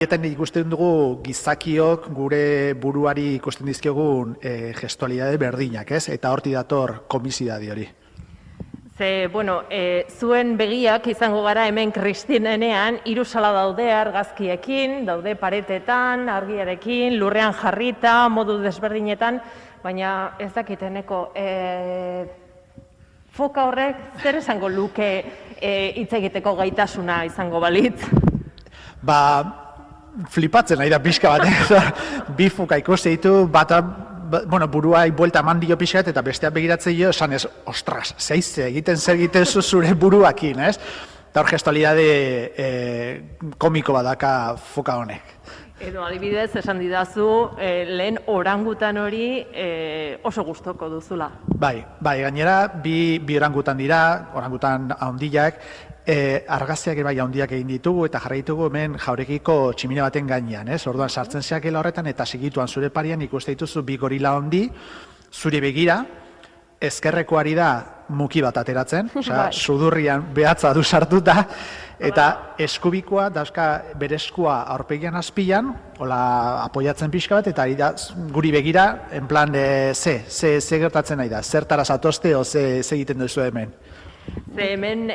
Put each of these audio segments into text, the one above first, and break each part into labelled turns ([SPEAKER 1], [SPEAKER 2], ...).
[SPEAKER 1] Eta ikusten dugu gizakiok gure buruari ikusten dizkiogun gestualidade berdinak, ez? Eta horti dator komisidadi hori.
[SPEAKER 2] Zuen begiak izango gara hemen Kristinenean, hiru sala daude argazkiekin, daude paretetan, argiarekin, lurrean jarrita, modu desberdinetan, baina ez dakiteneko foka horrek zer esango luke hitz egiteko gaitasuna izango balitz?
[SPEAKER 1] Flipatzen nahi da pixka bat, bi foka ikusi ditu, bata buruai buelta eman dio pixka eta bestea begiratzen jo, esan ez, ostras, zeize, zer egiten zure buruakin, ez? Eta hor gestualidade komiko badaka foka honek.
[SPEAKER 2] Edo adibidez, esan didazu, lehen orangutan hori oso gustoko duzula.
[SPEAKER 1] Bai, gainera, bi orangutan dira, orangutan handiak, argazkiak bai handiak egin ditugu eta jarri ditugu hemen jauregiko tximine baten gainean, ez? Orduan sartzen zeakela horretan eta segituan zure parian ikuste dituzu bi gorila handi, zure begira, ezkerrekoari da muki bat ateratzen, sudurrian behatza du sartuta, eta eskubikoa dauzka bere eskua aurpegian azpian, hola apoiatzen pixka bat, eta guri begira, en plan, ze gertatzen nahi da, zertara zatozte o ze egiten duzu hemen.
[SPEAKER 2] Hemen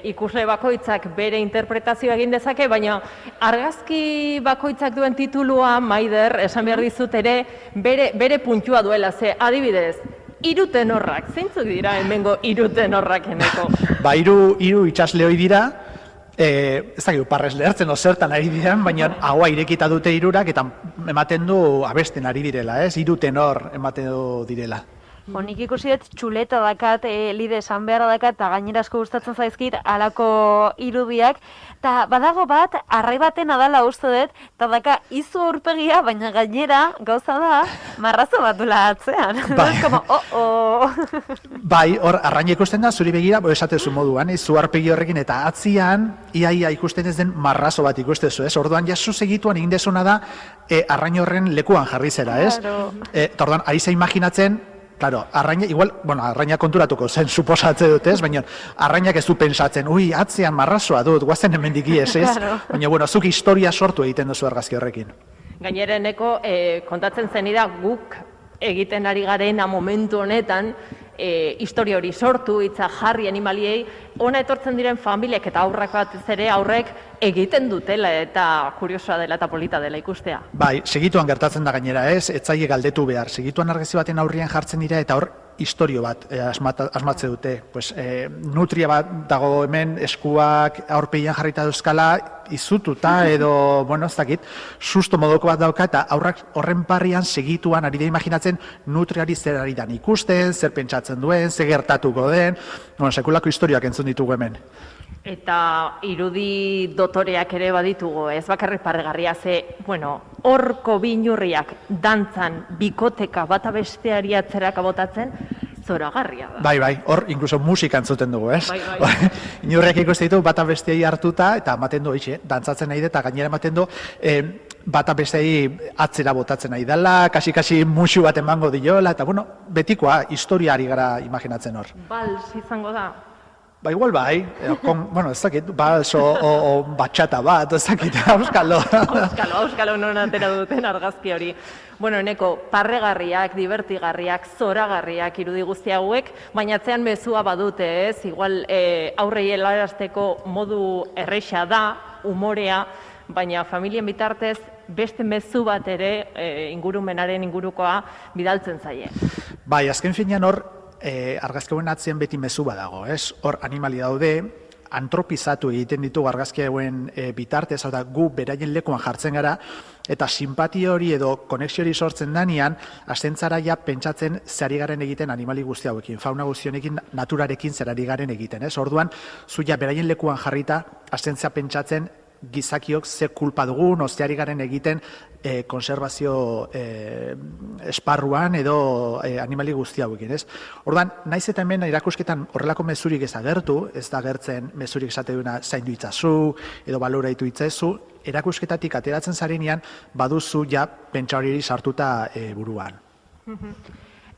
[SPEAKER 2] ikusle bakoitzak bere interpretazioa egin dezake, baina argazki bakoitzak duen titulua, Maider, esan behar dizut ere, bere puntua duela, ze adibidez, hiru tenorrak, zeintzuk dira hemengo hiru tenorrak eneko?
[SPEAKER 1] Hiru itxasle hoi dira, ez dakit, parrez lehertzen zertan ari diren, baina haua irekita dute hirurak eta ematen du abesten ari direla, ez? Hiru tenor ematen du direla.
[SPEAKER 3] Nik ikusi dut txuleta dakat, lide esan beharra dakat, eta gainera asko gustatzen zaizkit halako irudiak. Eta badago bat, arrai baten adala uste dut, eta daka izu aurpegia, baina gainera, gauza da, marrazo bat dula atzean.
[SPEAKER 1] Bai, hor, arraina ikusten da, zuri begira, esatezu moduan, izu aurpegi horrekin, eta atzian, iaia ikusten ez den marrazo bat ikustezu, ez? Orduan, jaso segituan egin dezuna da, arraina horren lekuan jarri zera, ez? Eta orduan, ari ze imaginatzen, claro, arraina, arraina konturatuko zen suposatze dut, ez? Baina arrainak ez du pensatzen, atzean marrazoa dut, guazen hemendik iez, ez? Baina, zuk historia sortu egiten duzu argazki horrekin.
[SPEAKER 2] Gainera eneko, kontatzen zenida guk egiten ari garena momentu honetan, historia hori sortu, hitza jarri animaliei, ona etortzen diren familiek eta aurrak bat ere aurrek egiten dutela eta kuriosoa dela eta polita dela ikustea.
[SPEAKER 1] Bai, segituan gertatzen da gainera, ez? Etzaile galdetu behar. Segituan argazki baten aurrian jartzen dira eta hor historio bat asmatze dute. Nutria bat dago hemen eskuak aurpegian jarrita duzkala, izututa edo, ez dakit, susto modoko bat dauka eta aurrak horren parrian segituan ari da imaginatzen nutriari zer ari dan ikusten, zer pentsatzen duen, zer gertatuko den, sekulako historiak entzun ditugu hemen.
[SPEAKER 2] Eta irudi dotoreak ere baditugu, ez bakarrik parregarria ze, horko binurriak dantzan bikoteka bata besteari atzeraka botatzen, zoragarria da.
[SPEAKER 1] Bai, hor inkluso musika entzuten dugu, ez? Bai. Inurriak ikusten ditu bata besteari hartuta eta ematen du, dantzatzen nahi eta gainera ematen du, bata besteari atzera botatzen nahi dela, kasi musu bat emango diola, eta betikoa, historiari gara imaginatzen hor.
[SPEAKER 2] Bals izango da?
[SPEAKER 1] Ba, igual bai, ez dakit, bals o batxata bat, ez dakit, auskalo.
[SPEAKER 2] Auskalo non atera duten argazki hori. Eneko, parregarriak, divertigarriak, zoragarriak irudi guzti hauek, baina atzean mezua badute, ez? Igual aurrei helarazteko modu erresa da, umorea, baina familien bitartez beste mezu bat ere ingurumenaren ingurukoa bidaltzen zaie.
[SPEAKER 1] Bai, azken finean hor, argazki hauen atzien beti mezu badago, ez? Hor animali daude, antropizatu egiten ditugu argazki hauen bitartez, hau da gu beraien lekuan jartzen gara, eta simpatio hori edo konexio hori sortzen danean, astentzara ja pentsatzen zari garen egiten animali guzti hauekin, fauna guzti honekin, naturarekin zerari garen egiten, ez? Orduan, zu ja beraien lekuan jarrita, astentzia pentsatzen gizakiok ze kulpa dugun, osteari garen egiten konservazio esparruan edo animali guzti hauekin, ez? Orduan, naiz eta hemen erakusketan horrelako mezurik ez agertu, ez da agertzen mezurik esate duena zaindu itzazu edo baloraitu itzazu, erakusketatik ateratzen zarenean baduzu ja pentsa hori sartuta buruan.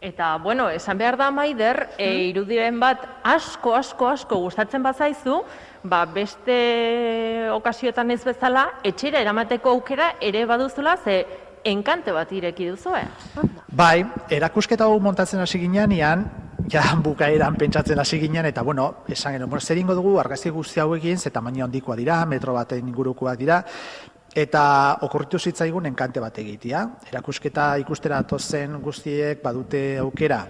[SPEAKER 2] Eta, esan behar da, Maider, irudiren bat asko gustatzen bazaizu, beste okasioetan ez bezala, etxera eramateko aukera ere baduzula, ze enkante bat ireki duzue.
[SPEAKER 1] Bai, erakusketa hau montatzen hasi ginean, ja bukaeran pentsatzen hasi ginen, eta bueno, esan genuen, zer ingo dugu argazki guzti hauekin, ze tamaino handikoa dira, metro baten ingurukoak dira, eta okurritu zitzaigun enkante bat egitea. Erakusketa ikustera atozen guztiek badute aukera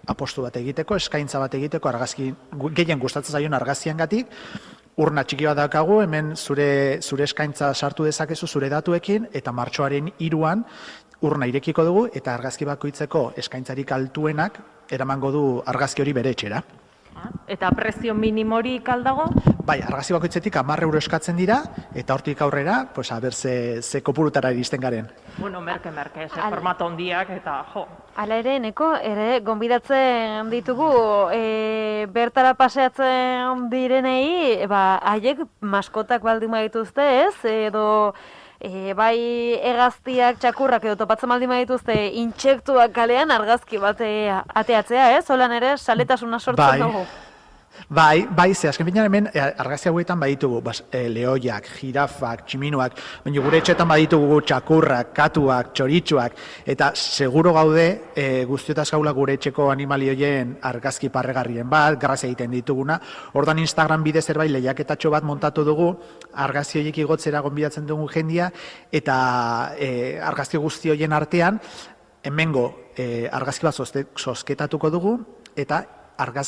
[SPEAKER 1] apostu bat egiteko, eskaintza bat egiteko, argazki gehien gustatzen zaion argazkiengatik, urna txiki bat daukagu, hemen zure eskaintza sartu dezakezu zure datuekin, eta martxoaren 3an urna irekiko dugu, eta argazki bakoitzeko eskaintzarik altuenak eramango du argazki hori bere etxera.
[SPEAKER 2] Eta prezio minimorik aldago?
[SPEAKER 1] Bai, argazki bakoitzetik 10 euro eskatzen dira, eta hortik aurrera, pues, aber ze kopurutara iristen garen.
[SPEAKER 2] Bueno, merke, ze formato handiak eta jo.
[SPEAKER 3] Hala ere, Eneko, ere, gonbidatzen ditugu, bertara paseatzen direnei, haiek maskotak baldin badituzte, ez? Edo, bai hegaztiak, txakurrak edo topatzen baldin badituzte, intsektuak kalean argazki bat ateatzea, ez? Holan ere, saletasuna sortzen dugu.
[SPEAKER 1] Bai, ze azken finean hemen argazki hauetan baditugu, lehoiak, jirafak, tximinuak, baina gure etxetan baditugu txakurrak, katuak, txoritxuak, eta seguro gaude guztiotaz gaula gure etxeko animalioien argazki parregarrien bat, grazia egiten dituguna. Ordan Instagram bidez zerbait lehiaketatxo bat montatu dugu, argazki horiek igotzera gonbidatzen dugu jendia, eta argazki guzti horien artean, hemengo argazki bat zozketatuko dugu, eta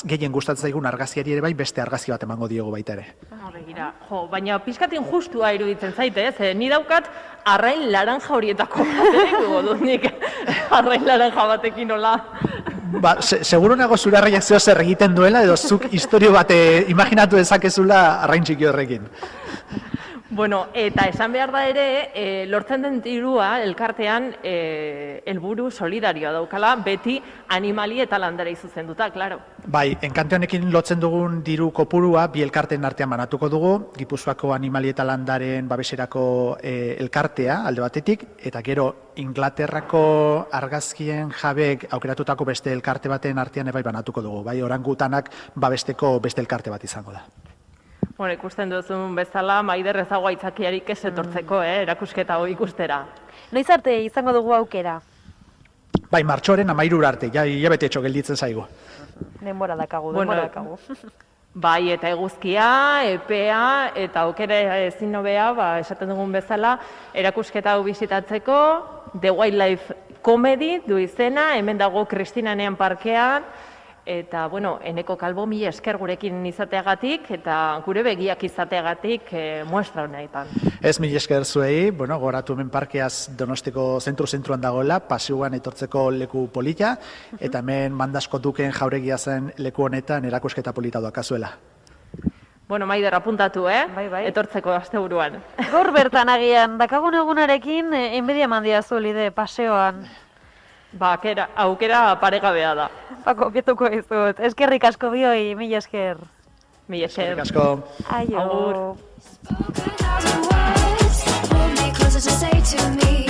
[SPEAKER 1] gehien gustatzen zaigun argazkiari ere bai beste argazki bat emango diogu baita ere.
[SPEAKER 2] Begira, jo, baina pizkatin justua iruditzen zaite, ez? Ni daukat arrain laranja horietako baterik dut nik arrain laranja batekin nola.
[SPEAKER 1] Seguro nago zure arrainak zeo zer egiten duela, edo zuk istorio bat imaginatu dezakezula arrain txiki horrekin.
[SPEAKER 2] Bueno, eta esan behar da ere, lortzen den dirua elkartean helburu solidarioa daukala, beti animali eta landarei zuzenduta, klaro.
[SPEAKER 1] Bai, enkante honekin lotzen dugun diru kopurua bi elkarteen artean banatuko dugu, Gipuzkoako animali eta landaren babeserako elkartea alde batetik, eta gero Inglaterrako argazkien jabeek aukeratutako beste elkarte baten artean bai banatuko dugu, bai orangutanak babesteko beste elkarte bat izango da.
[SPEAKER 2] Bueno, ikusten duzun bezala, Maider ezago aitzakiarik ez etortzeko, erakusketa hori ikustera.
[SPEAKER 3] Noiz arte izango dugu aukera?
[SPEAKER 1] Bai, martxoaren 13 arte, ja betetxo gelditzen zaigu.
[SPEAKER 3] Denbora dakagu.
[SPEAKER 2] Bai, eta eguzkia, epea, eta aukera ezin nobea, esaten dugun bezala, erakusketa hau bisitatzeko, The Wildlife Comedy du izena, hemen dago Kristinanean parkean, eta, bueno, Eneko Kalbo mila esker gurekin izateagatik, eta gure begiak izateagatik muestra honetan.
[SPEAKER 1] Ez mila esker zuei, goratu hemen parkeaz Donostiko zentruan dagoela, pasioan etortzeko leku polita, eta hemen Mandasko duken jauregia zen leku honetan erakusketa polita doakazuela.
[SPEAKER 2] Bueno, Maider, apuntatu,
[SPEAKER 3] Bai.
[SPEAKER 2] Etortzeko asteburuan.
[SPEAKER 3] Gaur bertan agian, dakagun egunarekin, enbedia mandia zuelide paseoan.
[SPEAKER 2] Aukera paregabea da.
[SPEAKER 3] Kopietuko izut. Eskerrik asko bioi, mila esker.
[SPEAKER 2] Mila esker.
[SPEAKER 1] Eskerrik asko.
[SPEAKER 3] Aio.
[SPEAKER 2] Agur.
[SPEAKER 4] Spoken thousand words, hold me closer to say to me.